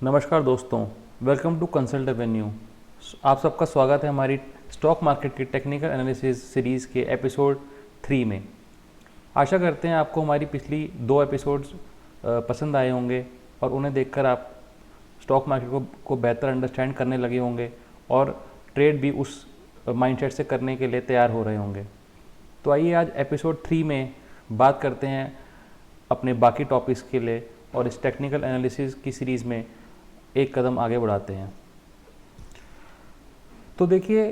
नमस्कार दोस्तों, welcome to consult Avenue. आप सबका स्वागत है हमारी स्टॉक मार्केट की टेक्निकल एनालिसिस सीरीज़ के एपिसोड 3 में। आशा करते हैं आपको हमारी पिछली 2 एपिसोड्स पसंद आए होंगे और उन्हें देखकर आप स्टॉक मार्केट को बेहतर अंडरस्टैंड करने लगे होंगे और ट्रेड भी उस माइंडसेट से करने के लिए तैयार हो रहे होंगे। तो आइए आज एपिसोड 3 में बात करते हैं अपने बाकी टॉपिक्स के लिए और इस टेक्निकल एनालिसिस की सीरीज़ में एक कदम आगे बढ़ाते हैं। तो देखिए,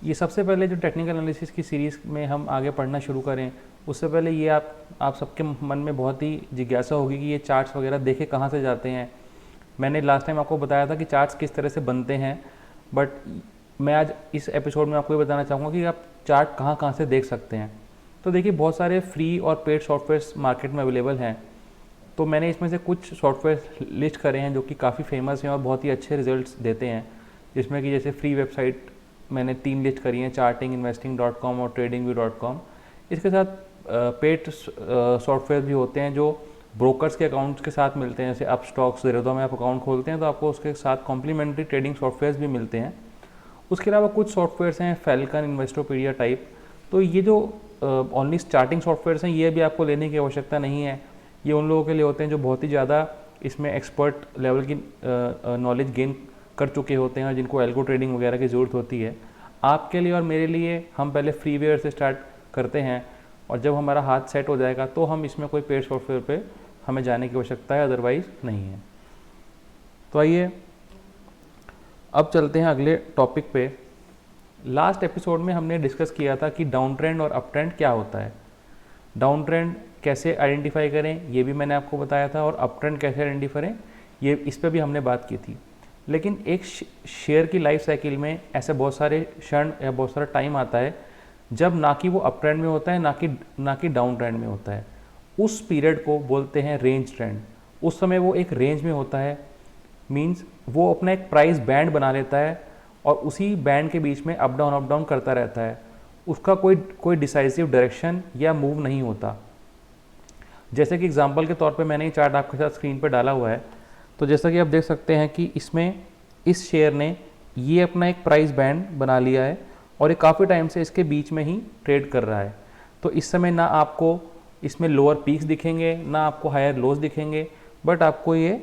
ये सबसे पहले जो टेक्निकल एनालिसिस की सीरीज़ में हम आगे पढ़ना शुरू करें उससे पहले ये आप सबके मन में बहुत ही जिज्ञासा होगी कि ये चार्ट्स वगैरह देखे कहाँ से जाते हैं। मैंने लास्ट टाइम आपको बताया था कि चार्ट्स किस तरह से बनते हैं, बट मैं आज इस एपिसोड में आपको ये बताना चाहूँगा कि आप चार्ट कहाँ कहाँ से देख सकते हैं। तो देखिए, बहुत सारे फ्री और पेड सॉफ्टवेयर मार्केट में अवेलेबल हैं। तो मैंने इसमें से कुछ सॉफ्टवेयर लिस्ट करे हैं जो कि काफ़ी फेमस हैं और बहुत ही अच्छे रिजल्ट्स देते हैं, जिसमें कि जैसे फ्री वेबसाइट मैंने 3 लिस्ट करी हैं, chartinginvesting.com और tradingview.com। इसके साथ पेड सॉफ्टवेयर भी होते हैं जो ब्रोकर्स के अकाउंट्स के साथ मिलते हैं। जैसे अपस्टॉक्स, ज़ेरोधा में आप अकाउंट खोलते हैं तो आपको उसके साथ कॉम्प्लीमेंट्री ट्रेडिंग सॉफ्टवेयर भी मिलते हैं। उसके अलावा कुछ सॉफ्टवेयर्स हैं फैल्कन, इन्वेस्टोपीडिया टाइप। तो ये जो ओनली स्टार्टिंग सॉफ्टवेयर्स हैं ये भी आपको लेने की आवश्यकता नहीं है। ये उन लोगों के लिए होते हैं जो बहुत ही ज़्यादा इसमें एक्सपर्ट लेवल की नॉलेज गेन कर चुके होते हैं और जिनको एल्गो ट्रेडिंग वगैरह की ज़रूरत होती है। आपके लिए और मेरे लिए हम पहले फ्रीवेयर से स्टार्ट करते हैं और जब हमारा हाथ सेट हो जाएगा तो हम इसमें कोई पेड सॉफ्टवेयर पे हमें जाने की आवश्यकता है, अदरवाइज़ नहीं है। तो आइए अब चलते हैं अगले टॉपिक पे। लास्ट एपिसोड में हमने डिस्कस किया था कि डाउन ट्रेंड और अप ट्रेंड क्या होता है। डाउन ट्रेंड कैसे आइडेंटिफाई करें ये भी मैंने आपको बताया था, और अप ट्रेंड कैसे आइडेंटिफाई करें ये इस पर भी हमने बात की थी। लेकिन एक शेयर की लाइफ साइकिल में ऐसे बहुत सारे क्षण या बहुत सारा टाइम आता है जब ना कि वो अप ट्रेंड में होता है ना कि डाउन ट्रेंड में होता है। उस पीरियड को बोलते हैं रेंज ट्रेंड। उस समय वो एक रेंज में होता है, मीन्स वो अपना एक प्राइस बैंड बना लेता है और उसी बैंड के बीच में अप डाउन करता रहता है। उसका कोई डिसाइसिव डायरेक्शन या मूव नहीं होता। जैसे कि एग्जांपल के तौर पे मैंने ये चार्ट आपके साथ स्क्रीन पे डाला हुआ है। तो जैसा कि आप देख सकते हैं कि इसमें इस शेयर ने ये अपना एक प्राइस बैंड बना लिया है और ये काफ़ी टाइम से इसके बीच में ही ट्रेड कर रहा है। तो इस समय ना आपको इसमें लोअर पीक्स दिखेंगे ना आपको हायर लोज दिखेंगे, बट आपको ये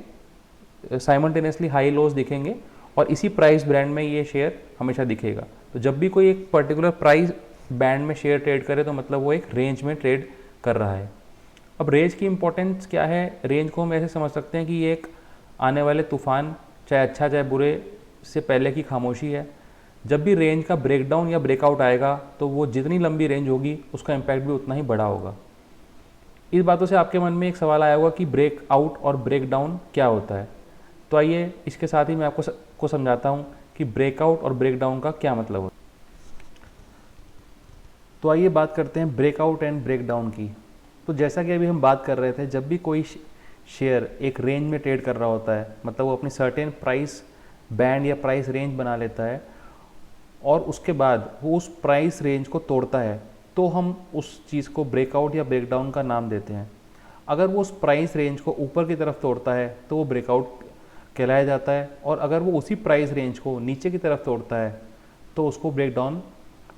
साइमल्टेनियसली हाई लोज दिखेंगे और इसी प्राइस बैंड में ये शेयर हमेशा दिखेगा। तो जब भी कोई एक पर्टिकुलर प्राइस बैंड में शेयर ट्रेड करे तो मतलब वो एक रेंज में ट्रेड कर रहा है। अब रेंज की इंपॉर्टेंस क्या है? रेंज को हम ऐसे समझ सकते हैं कि ये एक आने वाले तूफान, चाहे अच्छा चाहे बुरे, से पहले की खामोशी है। जब भी रेंज का ब्रेकडाउन या ब्रेकआउट आएगा तो वो जितनी लंबी रेंज होगी उसका इम्पैक्ट भी उतना ही बड़ा होगा। इस बातों से आपके मन में एक सवाल आया होगा कि ब्रेकआउट और ब्रेकडाउन क्या होता है। तो आइए इसके साथ ही मैं आपको समझाता हूँ कि ब्रेकआउट और ब्रेकडाउन का क्या मतलब होता है। तो आइए बात करते हैं ब्रेकआउट एंड ब्रेकडाउन की। तो जैसा कि अभी हम बात कर रहे थे, जब भी कोई शेयर एक रेंज में ट्रेड कर रहा होता है, मतलब वो अपनी सर्टेन प्राइस बैंड या प्राइस रेंज बना लेता है और उसके बाद वो उस प्राइस रेंज को तोड़ता है, तो हम उस चीज़ को ब्रेकआउट या ब्रेकडाउन का नाम देते हैं। अगर वो उस प्राइस रेंज को ऊपर की तरफ तोड़ता है तो वो ब्रेकआउट कहलाया जाता है, और अगर वो उसी प्राइस रेंज को नीचे की तरफ तोड़ता है तो उसको ब्रेकडाउन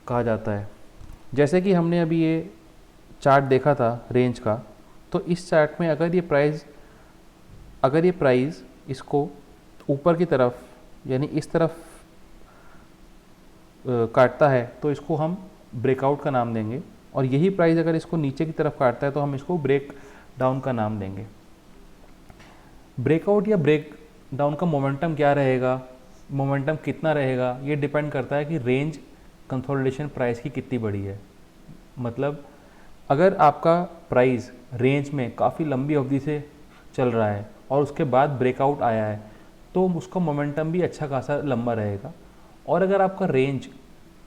कहा जाता है। जैसे कि हमने अभी ये चार्ट देखा था रेंज का, तो इस चार्ट में अगर ये प्राइस इसको ऊपर की तरफ यानी इस तरफ काटता है तो इसको हम ब्रेकआउट का नाम देंगे, और यही प्राइस अगर इसको नीचे की तरफ काटता है तो हम इसको ब्रेक डाउन का नाम देंगे। ब्रेकआउट या ब्रेक डाउन का मोमेंटम क्या रहेगा, मोमेंटम कितना रहेगा, ये डिपेंड करता है कि रेंज कंसोलिडेशन प्राइस की कितनी बड़ी है। मतलब अगर आपका प्राइस रेंज में काफ़ी लंबी अवधि से चल रहा है और उसके बाद ब्रेकआउट आया है तो उसका मोमेंटम भी अच्छा खासा लंबा रहेगा। और अगर आपका रेंज,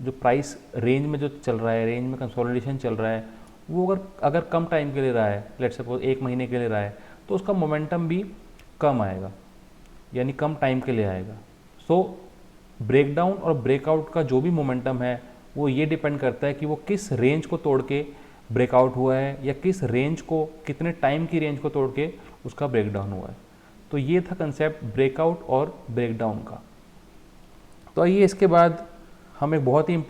जो प्राइस रेंज में जो चल रहा है, रेंज में कंसोलिडेशन चल रहा है, वो अगर कम टाइम के लिए रहा है, लेट्स सपोज 1 महीने के लिए रहा है, तो उसका मोमेंटम भी कम आएगा, यानी कम टाइम के लिए आएगा। सो ब्रेकडाउन और ब्रेकआउट का जो भी मोमेंटम है वो ये डिपेंड करता है कि वो किस रेंज को तोड़ के ब्रेकआउट हुआ है या किस रेंज को, कितने टाइम की रेंज को तोड़ के उसका ब्रेकडाउन हुआ है। तो ये था कंसेप्ट ब्रेकआउट और ब्रेकडाउन का। तो आइए इसके बाद हम एक बहुत ही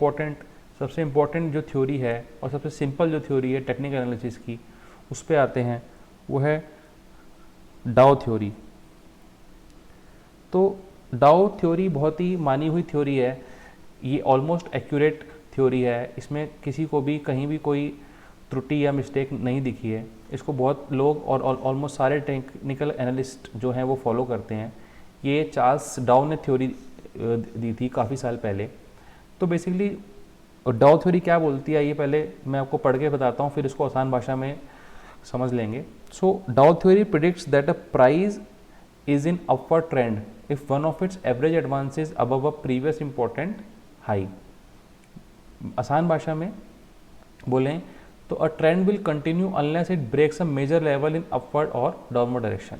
सबसे इम्पोर्टेंट जो थ्योरी है और सबसे सिंपल जो थ्योरी है टेक्निकल एनालिसिस की, उस पे आते हैं। वो है डाउ थ्योरी। तो डाउ थ्योरी बहुत ही मानी हुई थ्योरी है, ये ऑलमोस्ट एक्यूरेट थ्योरी है, इसमें किसी को भी कहीं भी कोई त्रुटि या मिस्टेक नहीं दिखी है। इसको बहुत लोग और ऑलमोस्ट सारे टेक्निकल एनालिस्ट जो हैं वो फॉलो करते हैं। ये चार्ल्स डाउ ने थ्योरी दी थी काफ़ी साल पहले। तो बेसिकली डाउ थ्योरी क्या बोलती है, ये पहले मैं आपको पढ़ के बताता हूँ, फिर इसको आसान भाषा में समझ लेंगे। So Dow theory predicts that a price is in upward trend if one of its average advances above a previous important high. आसान भाषा में बोलें तो a trend will continue unless it breaks a major level in upward और downward direction.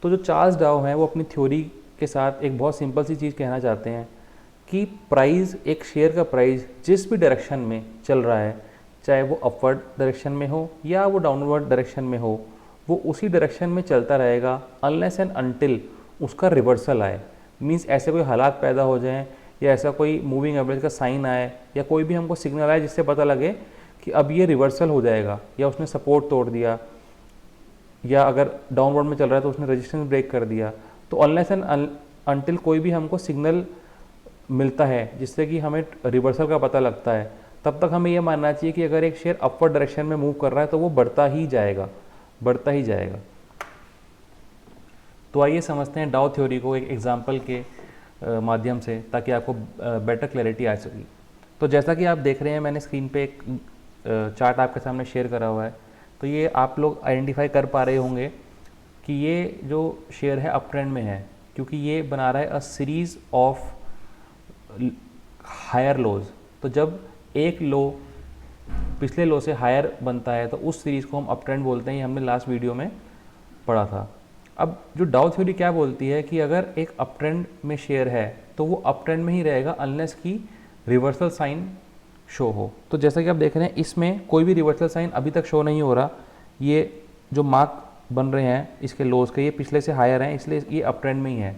तो जो Charles डाउ हैं वो अपनी थ्योरी के साथ एक बहुत सिंपल सी चीज़ कहना चाहते हैं कि प्राइस, एक शेयर का प्राइस जिस भी डायरेक्शन में चल रहा है, चाहे वो अपवर्ड डायरेक्शन में हो या वो डाउनवर्ड डायरेक्शन में हो, वो उसी डायरेक्शन में चलता रहेगा अनलेस एंड अनटिल उसका रिवर्सल आए। मीन्स ऐसे कोई हालात पैदा हो जाएं या ऐसा कोई मूविंग एवरेज का साइन आए या कोई भी हमको सिग्नल आए जिससे पता लगे कि अब ये रिवर्सल हो जाएगा, या उसने सपोर्ट तोड़ दिया, या अगर डाउनवर्ड में चल रहा है तो उसने रेजिस्टेंस ब्रेक कर दिया। तो अनलेस एंड अनटिल कोई भी हमको सिग्नल मिलता है जिससे कि हमें रिवर्सल का पता लगता है, तब तक हमें यह मानना चाहिए कि अगर एक शेयर अपवर्ड डायरेक्शन में मूव कर रहा है तो वो बढ़ता ही जाएगा, बढ़ता ही जाएगा। तो आइए समझते हैं डाउ थ्योरी को एक एग्जांपल के माध्यम से, ताकि आपको बेटर क्लैरिटी आ सके। तो जैसा कि आप देख रहे हैं, मैंने स्क्रीन पे एक चार्ट आपके सामने शेयर करा हुआ है। तो ये आप लोग आइडेंटिफाई कर पा रहे होंगे कि ये जो शेयर है अप ट्रेंड में है, क्योंकि ये बना रहा है a series of higher lows. तो जब एक लो पिछले लो से हायर बनता है तो उस सीरीज़ को हम अप ट्रेंड बोलते हैं। ये हमने लास्ट वीडियो में पढ़ा था। अब जो डाउ थ्योरी क्या बोलती है कि अगर एक अप ट्रेंड में शेयर है तो वो अप ट्रेंड में ही रहेगा अनलेस की रिवर्सल साइन शो हो। तो जैसा कि आप देख रहे हैं, इसमें कोई भी रिवर्सल साइन अभी तक शो नहीं हो रहा। ये जो मार्क बन रहे हैं इसके लोज के, ये पिछले से हायर हैं, इसलिए ये अप ट्रेंड में ही है।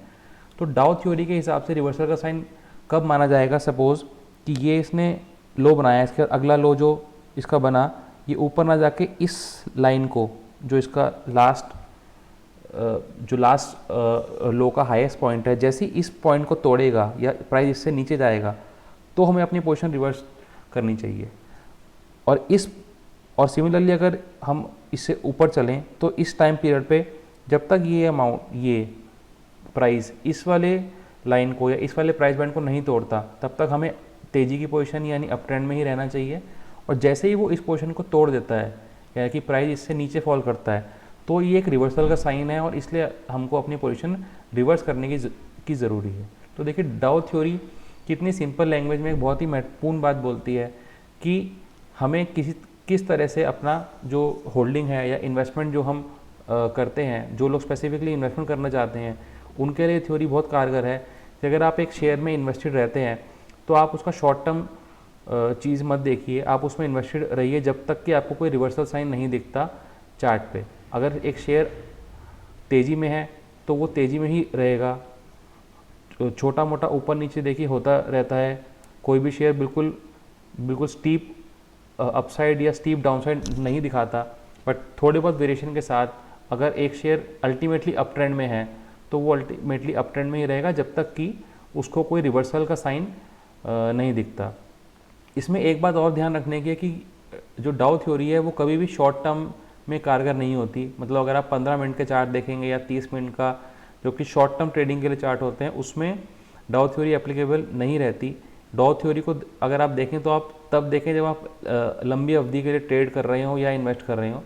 तो डाउ थ्योरी के हिसाब से रिवर्सल का साइन कब माना जाएगा? सपोज कि ये इसने लो बनाया, इसके अगला लो जो इसका बना, ये ऊपर ना जाके इस लाइन को, जो इसका लास्ट लो का हाईएस्ट पॉइंट है, जैसे ही इस पॉइंट को तोड़ेगा या प्राइस इससे नीचे जाएगा तो हमें अपनी पोजीशन रिवर्स करनी चाहिए। और सिमिलरली अगर हम इससे ऊपर चलें तो इस टाइम पीरियड पे जब तक ये अमाउंट, ये प्राइस इस वाले लाइन को या इस वाले प्राइस बैंड को नहीं तोड़ता, तब तक हमें तेज़ी की पोजीशन यानी अप ट्रेंड में ही रहना चाहिए। और जैसे ही वो इस पोजीशन को तोड़ देता है, यानी कि प्राइस इससे नीचे फॉल करता है, तो ये एक रिवर्सल का साइन है और इसलिए हमको अपनी पोजीशन रिवर्स करने की ज़रूरी है। तो देखिए, डाउ थ्योरी कितनी सिंपल लैंग्वेज में एक बहुत ही महत्वपूर्ण बात बोलती है कि हमें किस तरह से अपना जो होल्डिंग है या इन्वेस्टमेंट जो हम करते हैं, जो लोग स्पेसिफिकली इन्वेस्टमेंट करना चाहते हैं, उनके लिए थ्योरी बहुत कारगर है कि अगर आप एक शेयर में इन्वेस्टेड रहते हैं तो आप उसका शॉर्ट टर्म चीज़ मत देखिए, आप उसमें इन्वेस्टेड रहिए जब तक कि आपको कोई रिवर्सल साइन नहीं दिखता चार्ट पे। अगर एक शेयर तेज़ी में है तो वो तेज़ी में ही रहेगा, छोटा मोटा ऊपर नीचे देखिए होता रहता है। कोई भी शेयर बिल्कुल स्टीप अपसाइड या स्टीप डाउनसाइड नहीं दिखाता, बट थोड़े बहुत वेरिएशन के साथ अगर एक शेयर अल्टीमेटली अप ट्रेंड में है तो वो अल्टीमेटली अप ट्रेंड में ही रहेगा जब तक कि उसको कोई रिवर्सल का साइन नहीं दिखता। इसमें एक बात और ध्यान रखने की है कि जो डाउ थ्योरी है वो कभी भी शॉर्ट टर्म में कारगर नहीं होती। मतलब अगर आप 15 मिनट के चार्ट देखेंगे या 30 मिनट का जो कि शॉर्ट टर्म ट्रेडिंग के लिए चार्ट होते हैं, उसमें डाउ थ्योरी एप्लीकेबल नहीं रहती। डाउ थ्योरी को अगर आप देखें तो आप तब देखें जब आप लंबी अवधि के लिए ट्रेड कर रहे हो या इन्वेस्ट कर रहे हो।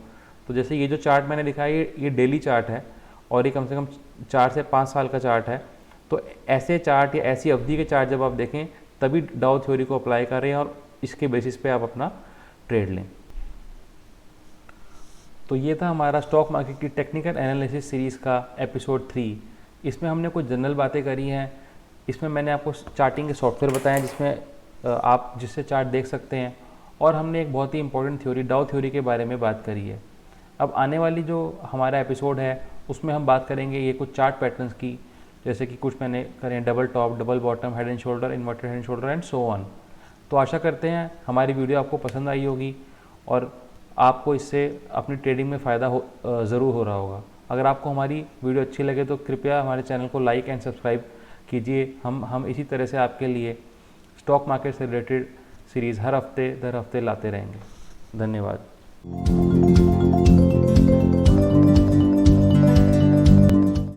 तो जैसे ये जो चार्ट मैंने दिखाया ये डेली चार्ट है और ये कम से कम 4 से 5 साल का चार्ट है। तो ऐसे चार्ट या ऐसी अवधि के चार्ट जब आप देखें तभी डाउ थ्योरी को अप्लाई करें और इसके बेसिस पे आप अपना ट्रेड लें। तो ये था हमारा स्टॉक मार्केट की टेक्निकल एनालिसिस सीरीज़ का एपिसोड 3। इसमें हमने कुछ जनरल बातें करी हैं। इसमें मैंने आपको चार्टिंग के सॉफ्टवेयर बताए जिसमें आप जिससे चार्ट देख सकते हैं, और हमने एक बहुत ही इंपॉर्टेंट थ्योरी डाउ थ्योरी के बारे में बात करी है। अब आने वाली जो हमारा एपिसोड है उसमें हम बात करेंगे ये कुछ चार्ट पैटर्न्स की, जैसे कि कुछ मैंने करें double top, double bottom, head and shoulder, inverted head and shoulder and so on. तो आशा करते हैं हमारी वीडियो आपको पसंद आई होगी और आपको इससे अपनी ट्रेडिंग में फ़ायदा ज़रूर हो रहा होगा। अगर आपको हमारी वीडियो अच्छी लगे तो कृपया हमारे चैनल को लाइक एंड सब्सक्राइब कीजिए। हम इसी तरह से आपके लिए स्टॉक मार्केट से रिलेटेड सीरीज़ हर हफ्ते दर हफ्ते लाते रहेंगे। धन्यवाद।